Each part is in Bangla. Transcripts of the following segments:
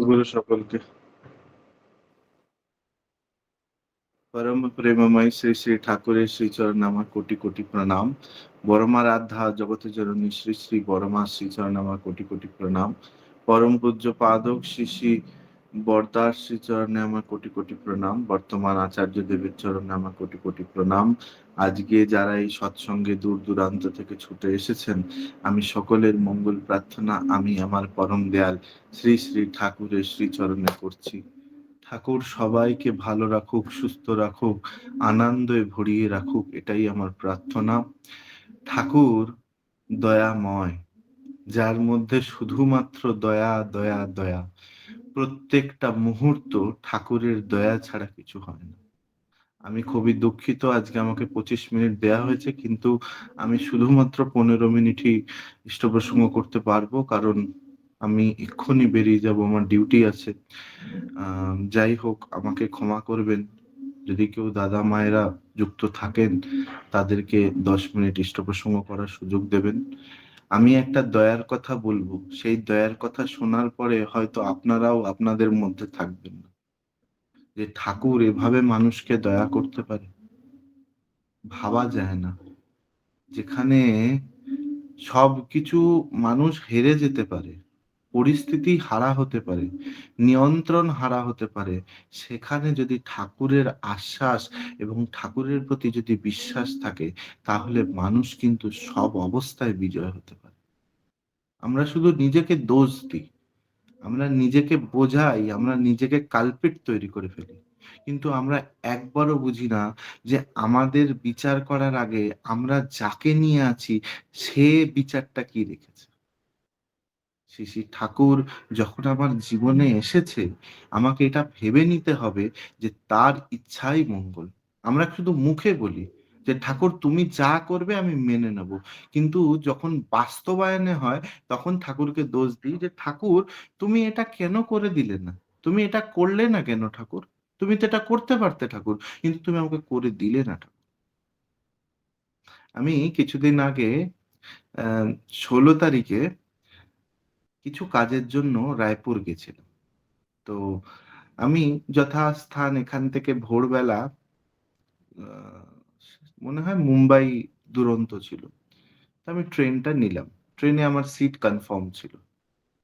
গুরু সকলকে পরম প্রেমময় শ্রী শ্রী ঠাকুরের শ্রীচরণ আমার কোটি কোটি প্রণাম। বড়মা রাধা জগতে জননী শ্রী শ্রী বড়মা শ্রীচরণ আমার কোটি কোটি প্রণাম। পরম পূজ্য পাদক শ্রী শ্রী বরদাস শ্রীচরণে আমার কোটি কোটি প্রণাম। বর্তমান আচার্য দেবের চরণে আমার কোটি কোটি প্রণাম। আজকে যারা এই সৎসঙ্গে দূর দূরান্ত থেকে ছুটে এসেছেন, আমি সকলের মঙ্গল প্রার্থনা আমি আমার পরম দয়াল শ্রী শ্রী ঠাকুরের শ্রীচরণে করছি। ঠাকুর সবাইকে ভালো রাখুক, সুস্থ রাখুক, আনন্দে ভরিয়ে রাখুক, এটাই আমার প্রার্থনা। ঠাকুর দয়াময়, যার মধ্যে শুধুমাত্র দয়া দয়া দয়া। প্রত্যেকটা মুহূর্ত ঠাকুরের দয়া ছাড়া কিছু হয় না। আমি খুবই দুঃখিত, আজকে আমাকে 25 মিনিট দেয়া হয়েছে, কিন্তু আমি শুধুমাত্র 15 মিনিটই ইষ্টপ্রসঙ্গ করতে পারবো, কারণ আমি এক্ষুনি বেরিয়ে যাব, আমার ডিউটি আছে। যাই হোক, আমাকে ক্ষমা করবেন। যদি কেউ দাদা মায়েরা যুক্ত থাকেন, তাদেরকে 10 মিনিট ইষ্টপ্রসঙ্গ করার সুযোগ দেবেন। আমি একটা দয়ার কথা বলবো, সেই দয়ার কথা শোনার পরে হয়তো আপনারাও আপনাদের মধ্যে থাকবেন না, যে ঠাকুর এভাবে মানুষকে দয়া করতে পারে, ভাবা যায় না। যেখানে সবকিছু মানুষ হেরে যেতে পারে, পরিস্থিতি হারা হতে পারে, নিয়ন্ত্রণ হারা হতে পারে, সেখানে যদি ঠাকুরের আশ্বাস এবং ঠাকুরের প্রতি যদি বিশ্বাস থাকে, তাহলে মানুষ কিন্তু সব অবস্থায় বিজয় হতে পারে। আমরা শুধু নিজেকে দোষ দিই, আমরা নিজেকে বোঝাই, আমরা নিজেকে কালপিট তৈরি করে ফেলি, কিন্তু আমরা একবারও বুঝি না যে আমাদের বিচার করার আগে আমরা যাকে নিয়ে আছি সে বিচারটা কি রেখেছে। শ্রী শ্রী ঠাকুর যখন আমার জীবনে এসেছে, আমাকে এটা ভেবে নিতে হবে যে তার ইচ্ছাই মঙ্গল। আমরা শুধু মুখে বলি যে ঠাকুর তুমি যা করবে আমি মেনে নেব, কিন্তু যখন বাস্তবায়নে হয় তখন ঠাকুরকে দোষ দিই যে ঠাকুর তুমি এটা কেন করে দিলে না, তুমি এটা করলে না কেন ঠাকুর, তুমি তো এটা করতে পারতে ঠাকুর, কিন্তু তুমি আমাকে করে দিলে না ঠাকুর। আমি কিছুদিন আগে 16 তারিখে কিছু কাজের জন্য রায়পুর গেছিলাম। তো আমি যথাস্থান এখান থেকে ভোরবেলা, আহ, মনে হয় মুম্বাই দুরন্ত ছিল, তো আমি ট্রেনটা নিলাম। ট্রেনে আমার সিট কনফার্ম ছিল।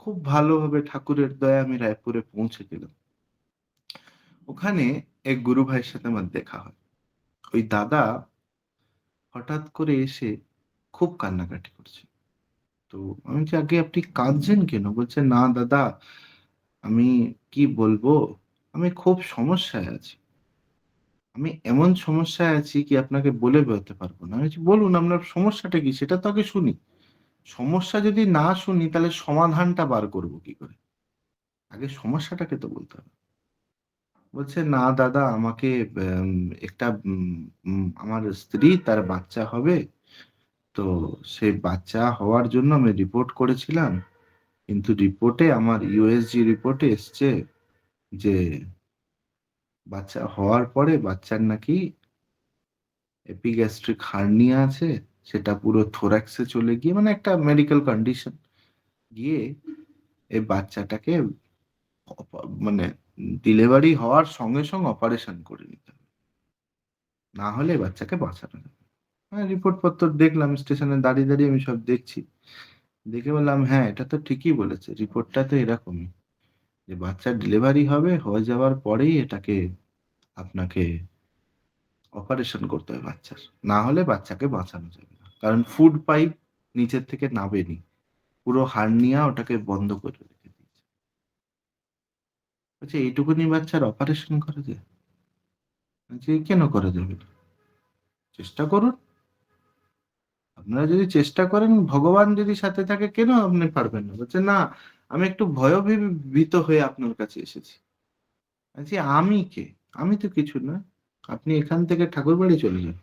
খুব ভালোভাবে ঠাকুরের দয়া আমি রায়পুরে পৌঁছে গেলাম। ওখানে এক গুরু ভাইয়ের সাথে আমার দেখা হয়। ওই দাদা হঠাৎ করে এসে খুব কান্নাকাটি করছে। তো আমি যে আগে আপনি কাঁদছেন কেন, বলছে না দাদা, আমি কি বলবো, আমি খুব সমস্যায় আছি। আমি এমন সমস্যায় আছি কি আপনাকে বলে বোঝাতে পারবো না। আমি বলছি, বলুন আপনার সমস্যাটা কি, সেটা তো আগে শুনি। সমস্যা যদি না শুনি তাহলে সমাধানটা বার করব কি করে, আগে সমস্যাটাকে তো বলতে হবে। বলছে না দাদা, আমাকে উম, একটা আমার স্ত্রী তার বাচ্চা হবে, তো সেই বাচ্চা হওয়ার জন্য আমি রিপোর্ট করেছিলাম, কিন্তু রিপোর্টে আমার ইউএসজি রিপোর্টে এসছে যে বাচ্চা হওয়ার পরে বাচ্চার নাকি এপিগ্যাস্ট্রিক হার্নিয়া আছে, সেটা পুরো থোরাক্সে চলে গিয়ে, মানে একটা মেডিকেল কন্ডিশন গিয়ে এই বাচ্চাটাকে মানে ডেলিভারি হওয়ার সঙ্গে সঙ্গে অপারেশন করে নিতে হবে, না হলে বাচ্চাকে বাঁচানো যাবে। রিপোর্ট পত্র দেখলাম, স্টেশনে দাঁড়িয়ে দাঁড়িয়ে আমি সব দেখছি, দেখে বললাম হ্যাঁ এটা তো ঠিকই বলেছে, রিপোর্টটা তো এরকমই, যে বাচ্চার ডেলিভারি হবে, হয়ে যাওয়ার পরেই এটাকে আপনাকে অপারেশন করতে হবে বাচ্চার, না হলে বাচ্চাকে বাঁচানো যাবে না, কারণ ফুড পাইপ নিচের থেকে নাবেনি, পুরো হার্নিয়া ওটাকে বন্ধ করে রেখে দিয়েছে। বলছে এইটুকুনি বাচ্চার অপারেশন করা যায়? যে কেন করা যাবে না, চেষ্টা করুন। আপনারা যদি চেষ্টা করেন, ভগবান যদি সাথে থাকে, কেন আপনি পারবেন না? বলছে না, আমি একটু ভীত হয়ে আপনার কাছে এসেছি। বলছি আমি কে, আমি তো কিছু না, আপনি এখান থেকে ঠাকুর বাড়ি চলে যান,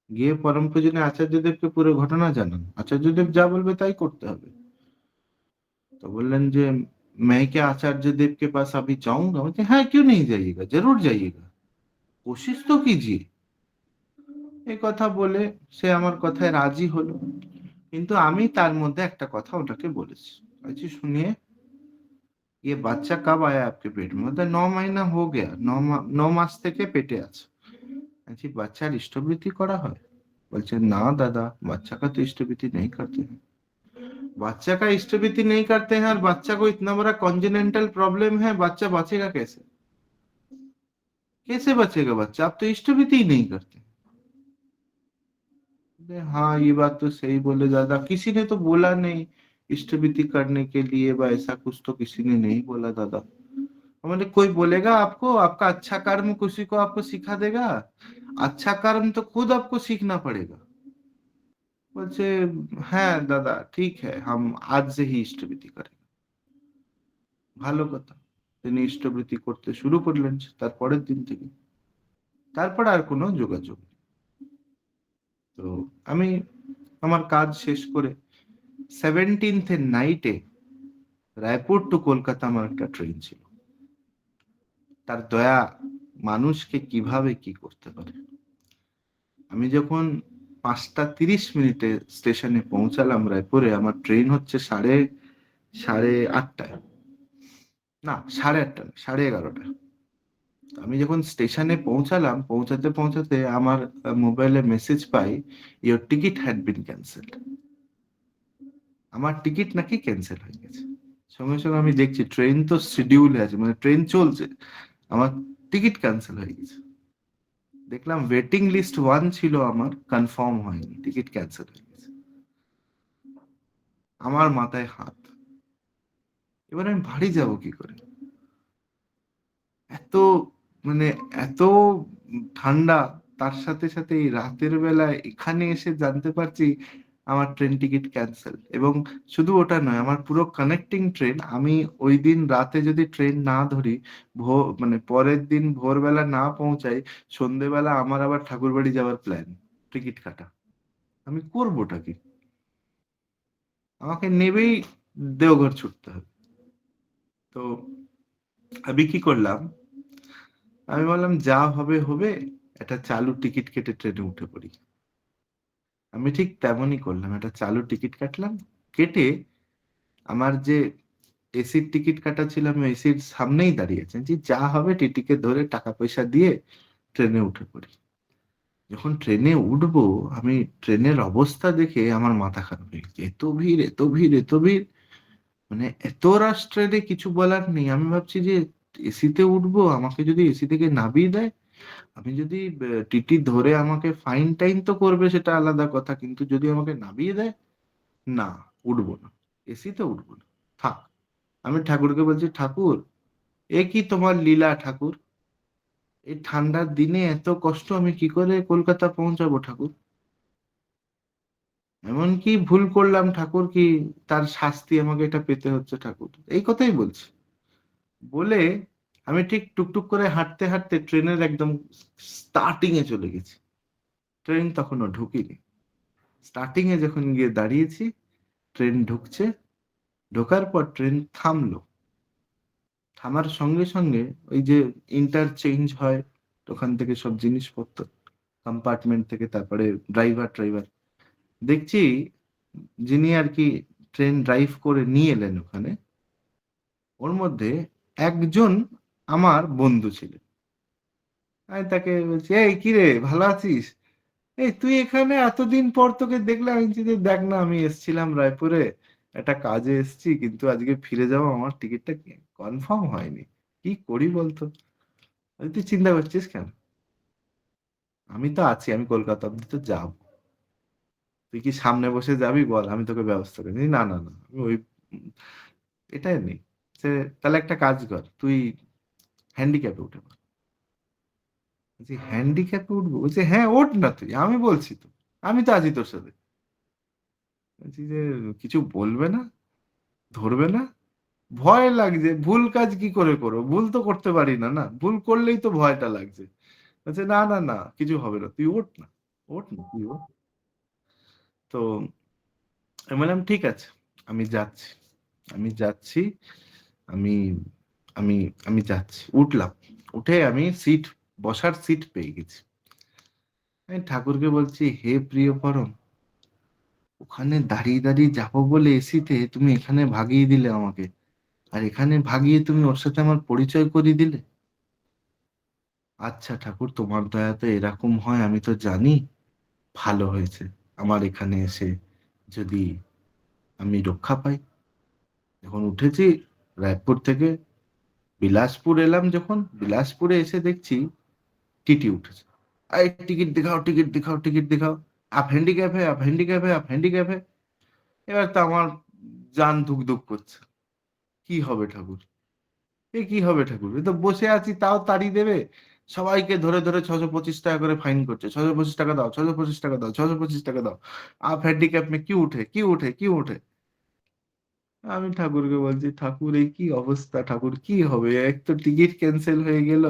গিয়ে পরম পূজনীয় আচার্যদেবকে পুরো ঘটনা জানান, আচার্যদেব যা বলবে তাই করতে হবে। तो बोलन जे मैं क्या आचार्य देव के पास अभी जाऊंगा? मुझे हाँ, क्यों नहीं जाइएगा, जरूर जाइएगा, कोशिश तो कीजिए। এই কথা বলে সে আমার কথায় রাজি হলো, কিন্তু আমি তার মধ্যে একটা কথা ওটাকে বলেছি, বলছি শুনিয়ে, ये बच्चा कब आया आपके पेट में? मतलब 9 महीना हो गया, 9 মাস থেকে পেটে আছে। বলছি বাচ্চার ইষ্টবৃত্তি করা হয়? বলছে না दादा, बच्चा का तो इष्टवृत्ति नहीं करते हैं। बच्चा का इष्टवृत्ति नहीं करते हैं और बच्चा को इतना बड़ा कॉन्जेनेंटल प्रॉब्लम है, बच्चा बचेगा कैसे? कैसे बचेगा बच्चा? आप तो इष्टवृत्ति ही नहीं करते। हाँ ये बात तो सही बोले दादा, किसी ने तो बोला नहीं इष्टवृत्ति करने के लिए, বা ऐसा कुछ तो किसी ने नहीं बोला दादा। मैंने कोई बोलेगा आपको, आपका अच्छा कर्म किसी को आपको सिखा देगा? अच्छा कर्म तो खुद आपको सीखना पड़ेगा। বলছে হ্যাঁ দাদা ঠিক হ্যাঁ, हम आज से ही इष्टवृत्ति करेंगे। ভালো কথা। তিনি ইষ্টবৃত্তি করতে শুরু করলেন তার পরের দিন থেকে। তারপর আর কোনো যোগাযোগ নেই। তো আমি আমার কাজ শেষ করে 17th এর নাইটে রায়পুর টু কলকাতা আমার একটা ট্রেন ছিল। তার দয়া মানুষকে কিভাবে কি করতে পারে। আমি যখন 5টা 30 মিনিটে স্টেশনে পৌঁছালাম রায়পুরে, আমার ট্রেন হচ্ছে সাড়ে আটটায়, না সাড়ে আটটা না, 11:30। আমি যখন স্টেশনে পৌঁছালাম, পৌঁছাতে পৌঁছাতে আমার মোবাইলে message pi, your ticket had been cancelled. আমার টিকিট নাকি ক্যান্সেল হয়ে গেছে। সঙ্গে সঙ্গে আমি দেখছি ট্রেন তো শিডিউলে আছে, মানে ট্রেন চলছে, আমার টিকিট ক্যান্সেল হয়ে গেছে। দেখলাম ওয়েটিং লিস্ট 1 ছিল, আমার কনফার্ম হয়নি, টিকিট ক্যান্সেল হয়ে গেছে। আমার মাথায় হাত। এবার আমি বাড়ি যাব কি করে? এত মানে এত ঠান্ডা, তার সাথে সাথে এই রাতের বেলায় এখানে এসে জানতে পারছি আমার ট্রেন টিকিট ক্যান্সেল। এবং শুধু ওটা নয়, আমার পুরো কানেক্টিং ট্রেন, আমি ওই দিন রাতে যদি ট্রেন না ধরি, মানে পরের দিন ভোরবেলা না পৌঁছাই, সন্ধেবেলা আমার আবার ঠাকুরবাড়ি যাওয়ার প্ল্যান, টিকিট কাটা। আমি করবোটা কি? আমাকে নেবেই দেওঘর ছুটতে হবে। তো আমি কি করলাম, আমি বললাম যা হবে হবে, একটা চালু টিকিট কেটে ট্রেনে উঠে পড়ি। আমি ঠিক তেমনই করলাম, একটা চালু টিকিট কাটলাম। কেটে আমার যে এসির টিকিট কাটা ছিল, আমি এসির সামনেই দাঁড়িয়ে আছি, যে যা হবে টিটিকে ধরে টাকা পয়সা দিয়ে ট্রেনে উঠে পড়ি। যখন ট্রেনে উঠবো, আমি ট্রেনের অবস্থা দেখে আমার মাথা খারাপ হয়ে গেছে। এত ভিড়, এত ভিড়, এত ভিড়, মানে এত রাশ ট্রেনে কিছু বলার নেই। আমি ভাবছি যে এসিতে উঠবো, আমাকে যদি এসি থেকে নামিয়ে দেয়, আমি যদি টিটি ধরে আমাকে ফাইন টাইন তো করবে, সেটা আলাদা কথা, কিন্তু যদি আমাকে নামিয়ে দেয়, না, উঠবো না, এসিতে উঠবো না, থাক। আমি ঠাকুরকে বলছি, ঠাকুর এ কি তোমার লীলা ঠাকুর, এই ঠান্ডার দিনে এত কষ্ট, আমি কি করে কলকাতা পৌঁছাবো ঠাকুর? এমন কি ভুল করলাম ঠাকুর, কি তার শাস্তি আমাকে এটা পেতে হচ্ছে ঠাকুর? এই কথাই বলছি। বলে আমি ঠিক টুকটুক করে হাঁটতে হাঁটতে ট্রেনের একদম স্টার্টিং এ চলে গেছি। ট্রেন তখনও ঢুকিনি। স্টার্টিং এ যখন গিয়ে দাঁড়িয়েছি, ট্রেন ঢুকছে, ঢোকার পর ট্রেন থামলো। থামার সঙ্গে সঙ্গে ওই যে ইন্টারচেঞ্জ হয়, ওখান থেকে সব জিনিসপত্র কম্পার্টমেন্ট থেকে, তারপরে ড্রাইভার দেখছি, যিনি আর কি ট্রেন ড্রাইভ করে নিয়ে এলেন ওখানে, ওর মধ্যে একজন আমার বন্ধু ছিলেন। আমি তাকে বলছি, এই কি রে, ভালো আছিস? এই তুই এখানে, এতদিন পর তোকে দেখলাম। আমি বলছি যে দেখ না, আমি এসছিলাম রায়পুরে, একটা কাজে এসছি, কিন্তু আজকে ফিরে যাবো, আমার টিকিটটা কনফার্ম হয়নি, কি করি বলতো? তুই চিন্তা করছিস কেন? আমি তো আছি, আমি কলকাতা অব্দি তো যাবো, তুই কি সামনে বসে যাবি বল, আমি তোকে ব্যবস্থা করি। না না না, আমি ওই এটাই নেই। সে তাহলে একটা কাজ কর, তুই হ্যান্ডিক্যাপে উঠে পড়। বলছি হ্যান্ডিক্যাপে উঠবো? বলছে হ্যাঁ ওঠ না তুই, আমি বলছি তো, আমি তো আছি তোর সাথে। বলছি যে কিছু বলবে না, ধরবে না? ভয় লাগছে, ভুল কাজ কি করে করো, ভুল তো করতে পারি না, না ভুল করলেই তো ভয়টা লাগছে। বলছে না না না, কিছু হবে না, তুই ওঠ না, ওঠ না তুই ওঠ। তো আমি বললাম ঠিক আছে, আমি যাচ্ছি, আমি যাচ্ছি, আমি আমি আমি যাচ্ছি। উঠলাম, উঠে আমি বসার সিট পেয়ে গেছি। আমি ঠাকুরকে বলছি, হে প্রিয় পরম, ওখানে দাঁড়িয়ে দাঁড়িয়ে যাবো বলে এসিতে তুমি এখানে ভাগিয়ে দিলে আমাকে। আর এখানে ভাগিয়ে তুমি ওর সাথে আমার পরিচয় করিয়ে দিলে। আচ্ছা ঠাকুর, তোমার দয়া তো এরকম হয় আমি তো জানি। ভালো হয়েছে আমার এখানে এসে যদি আমি রক্ষা পাই। যখন উঠেছি রায়পুর থেকে বিলাসপুর এলাম, যখন বিলাসপুরে এসে দেখছি টিটি উঠেছে। এই টিকিট দিখাও, টিকিট দিখাও, টিকিট দিখাও। আপ হ্যান্ডিক্যাপ হে, আপ হ্যান্ডিক্যাপ হে, আপ হ্যান্ডিক্যাপ হে। এবার তো আমার জান ধুক ধুক করছে। কি হবে ঠাকুর, এ কি হবে ঠাকুর, এ তো বসে আছি তাও তাড়ি দেবে। সবাইকে ধরে ধরে 625 টাকা করে ফাইন করছে। 625 টাকা দাও, 625 টাকা দাও, 625 টাকা দাও। আপ হ্যান্ডিক্যাপ মে কি উঠে, কি উঠে, কি উঠে। আমি ঠাকুরকে বলছি, ঠাকুর এই কি অবস্থা, ঠাকুর কি হবে, এক তো টিকিট ক্যান্সেল হয়ে গেল,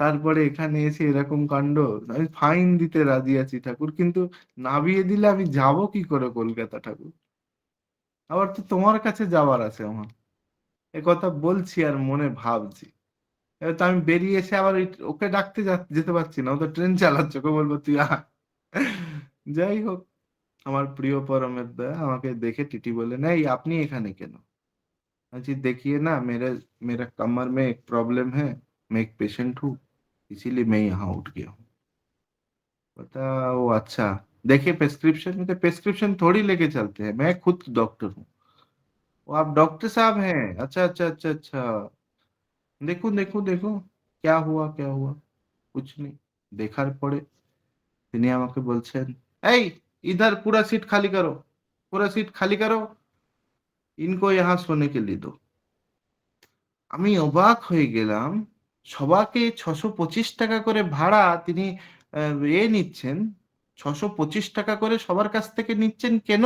তারপরে এখানে এসে এরকম কাণ্ড। আমি ফাইন দিতে রাজি আছি ঠাকুর, কিন্তু নামিয়ে দিলে আমি যাব কি করে কলকাতা ঠাকুর। আবার তো তোমার কাছে যাওয়ার আছে আমার। এ কথা বলছি আর মনে ভাবছি। এবার তো আমি বেরিয়ে এসে আবার ওকে ডাকতে যেতে পারছি না, ও তো ট্রেন চালাচ্ছে, ওকে বলবো তুই আয়। যাই হোক, আমার প্রিয় পরমের দয়া আমাকে দেখে টিটি বলে, এই আপনি এখানে কেন। जी देखिए ना, मेरा कमर में एक प्रॉब्लम है। मैं एक पेशेंट हूँ, इसीलिए मैं यहाँ उठ गया हूँ। पता। वो अच्छा। देखिए प्रेस्क्रिप्शन में तो प्रेस्क्रिप्शन थोड़ी लेके चलते हैं, मैं खुद डॉक्टर हूँ। वो आप डॉक्टर साहब हैं, अच्छा अच्छा अच्छा अच्छा। देखो देखो देखो, क्या हुआ क्या हुआ। कुछ नहीं। দেখার পরে তিনি আমাকে বলছেন, এই इधर पूरा सीट खाली करो, पूरा सीट खाली करो, इनको यहाँ सोने के लिए दो। আমি অবাক হয়ে গেলাম। সবাকে 625 টাকা করে ভাড়া তিনি নিচ্ছেন। 625 টাকা করে সবার কাছ থেকে নিচ্ছেন কেন?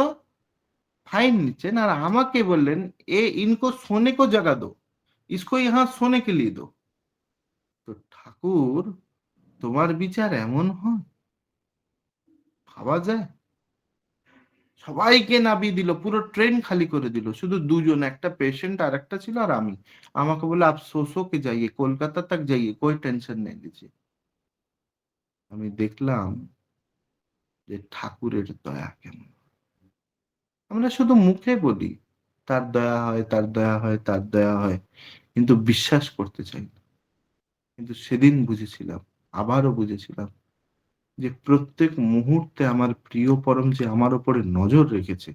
ফাইন নিচ্ছেন। আর আমাকে বললেন, এ ইনকো সোনে কো জাগা দো, ইসকো ইহা সোনে কে লিয়ে দো। তো ঠাকুর, তোমার বিচার এমন হয়, ভাবা যায়। সবাইকে নামিয়ে দিল, পুরো ট্রেন খালি করে দিল, শুধু দুজন, একটা পেশেন্ট আর একটা ছিল আর আমি। আমাকে বলে, আপ সো কে যাইয়ে, কলকাতা তক যাইয়ে, কোই টেনশন নেই लीजिए। আমি দেখলাম যে ঠাকুরের দয়া কেমন। আমরা শুধু মুখে বলি তার দয়া হয়, তার দয়া হয়, তার দয়া হয়, কিন্তু বিশ্বাস করতে চাই না। কিন্তু সেদিন বুঝেছিলাম, আবারও বুঝেছিলাম, যে প্রত্যেক মুহূর্তে আমার প্রিয় পরম যে আমার উপরে নজর রেখেছে,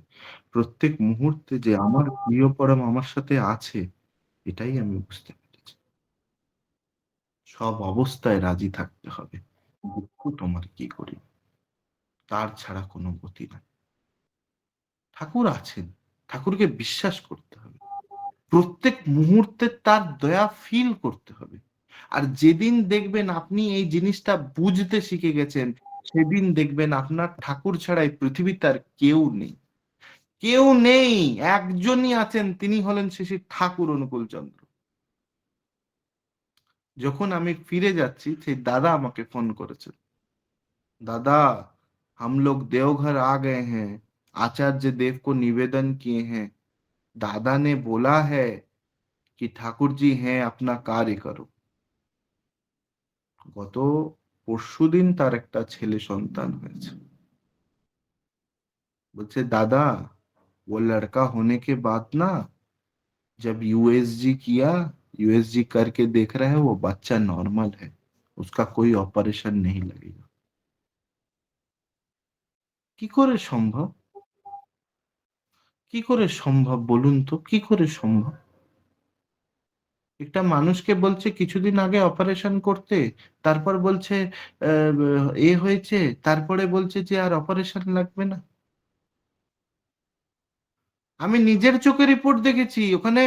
প্রত্যেক মুহূর্তে যে আমার প্রিয় পরম আমার সাথে আছে, এটাই আমি বুঝতে পেরেছি। সব অবস্থায় রাজি থাকতে হবে। দুঃখ তোমার কি করি, তার ছাড়া কোনো গতি নাই। ঠাকুর আছেন, ঠাকুরকে বিশ্বাস করতে হবে, প্রত্যেক মুহূর্তে তার দয়া ফিল করতে হবে। আর যেদিন দেখবেন আপনি এই জিনিসটা বুঝতে শিখে গেছেন, সেদিন দেখবেন আপনার ঠাকুর ছাড়া এই পৃথিবীতে আর কেউ নেই। কেউ নেই, একজনই আছেন, তিনি হলেন শ্রী শ্রী ঠাকুর অনুকূল চন্দ্র। যখন আমি ফিরে যাচ্ছি, সেই দাদা আমাকে ফোন করেছেন, दादा हम लोग देवघर आ गए हैं, आचार्य देव को निवेदन किए हैं, दादा ने बोला है कि ठाकुर जी हैं, अपना कार्य करो। গত পরশুদিন তার একটা ছেলে সন্তান হয়েছে। বলছে दादा, वो लड़का होने के बाद ना, जब यूएसजी किया, यूएसजी करके देख रहा है वो बच्चा नॉर्मल है, उसका कोई ऑपरेशन नहीं लगेगा। কি করে সম্ভব, কি করে সম্ভব বলুন তো, কি করে সম্ভব। একটা মানুষকে বলছে কিছুদিন আগে অপারেশন করতে, তারপর বলছে এ হয়েছে, তারপরে বলছে যে আর অপারেশন লাগবে না। আমি নিজের চোখে রিপোর্ট দেখেছি, ওখানে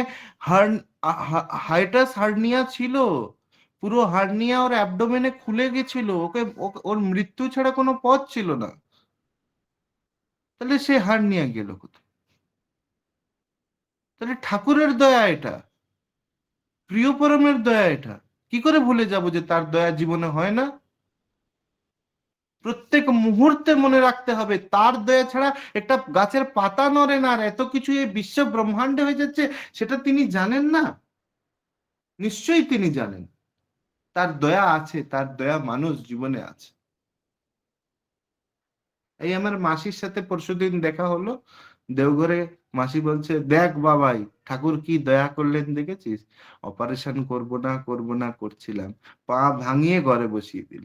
হাইটাস হার্নিয়া ছিল, পুরো হার্নিয়া ওর অ্যাবডোমেনে খুলে গেছিল, ওর মৃত্যু ছাড়া কোনো পথ ছিল না। তাহলে সে হার্নিয়া গেল কোথায়? তাহলে ঠাকুরের দয়া এটা, প্রিয় পরমের দয়া এটা। কি করে ভুলে যাব যে তার দয়া জীবনে হয় না। প্রত্যেক মুহূর্তে মনে রাখতে হবে, তার দয়া ছাড়া একটা গাছের পাতা নড়ে না, আর এত কিছু এই বিশ্ব ব্রহ্মাণ্ডে হয়ে যাচ্ছে, সেটা তিনি জানেন না? নিশ্চয়ই তিনি জানেন। তার দয়া আছে, তার দয়া মানুষ জীবনে আছে। এই আমার মাসির সাথে পরশুদিন দেখা হলো দেওঘরে। মাসি বলছে, দেখ বাবাই, ঠাকুর কি দয়া করলেন দেখেছিস? অপারেশন করব না করছিলাম, পা ভাঙিয়ে ঘরে বসিয়ে দিল।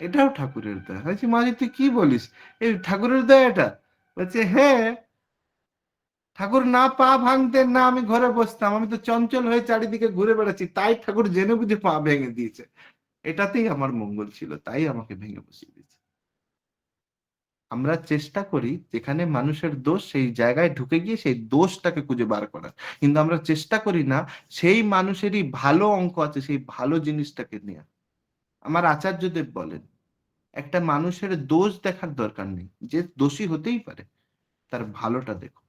এটাও ঠাকুরের দয়া। বলছি, মাসি তুই কি বলিস, এই ঠাকুরের দয়া এটা? বলছে, হ্যাঁ, ঠাকুর না পা ভাঙতেন না আমি ঘরে বসতাম, আমি তো চঞ্চল হয়ে চারিদিকে ঘুরে বেড়াচ্ছি, তাই ঠাকুর জেনে বুঝে পা ভেঙে দিয়েছে। এটাতেই আমার মঙ্গল ছিল, তাই আমাকে ভেঙে বসিয়ে দিয়েছে। আমরা চেষ্টা করি যেখানে মানুষের দোষ সেই জায়গায় ঢুকে গিয়ে সেই দোষটাকে খুঁজে বার করার, কিন্তু আমরা চেষ্টা করি না সেই মানুষেরই ভালো অঙ্ক আছে সেই ভালো জিনিসটাকে নিয়ে। আমার আচার্যদেব বলেন, একটা মানুষের দোষ দেখার দরকার নেই, যে দোষী হতেই পারে, তার ভালোটা দেখো,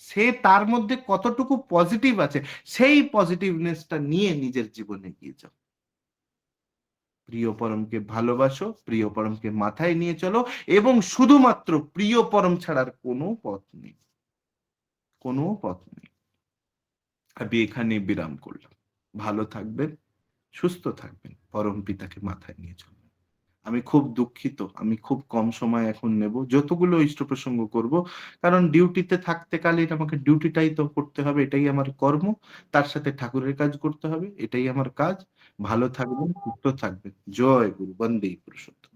সে তার মধ্যে কতটুকু পজিটিভ আছে, সেই পজিটিভনেসটা নিয়ে নিজের জীবনে এগিয়ে যাও। প্রিয় পরমকে ভালোবাসো, প্রিয় পরমকে মাথায় নিয়ে চলো, এবং শুধুমাত্র প্রিয় পরম ছাড়ার কোনো পথ নেই, কোনো পথ নেই। আমি এখানে বিরাম করলাম। ভালো থাকবেন, সুস্থ থাকবেন, পরম পিতাকে মাথায় নিয়ে চলবেন। আমি খুব দুঃখিত, আমি খুব কম সময় এখন নেব, যতগুলো ইষ্ট প্রসঙ্গ করব, কারণ ডিউটিতে থাকতে কালীন আমাকে ডিউটিটাই তো করতে হবে, এটাই আমার কর্ম। তার সাথে ঠাকুরের কাজ করতে হবে, এটাই আমার কাজ। ভালো থাকবেন, সুস্থ থাকবেন। জয় গুরু, বন্দে পুরুষোত্তম।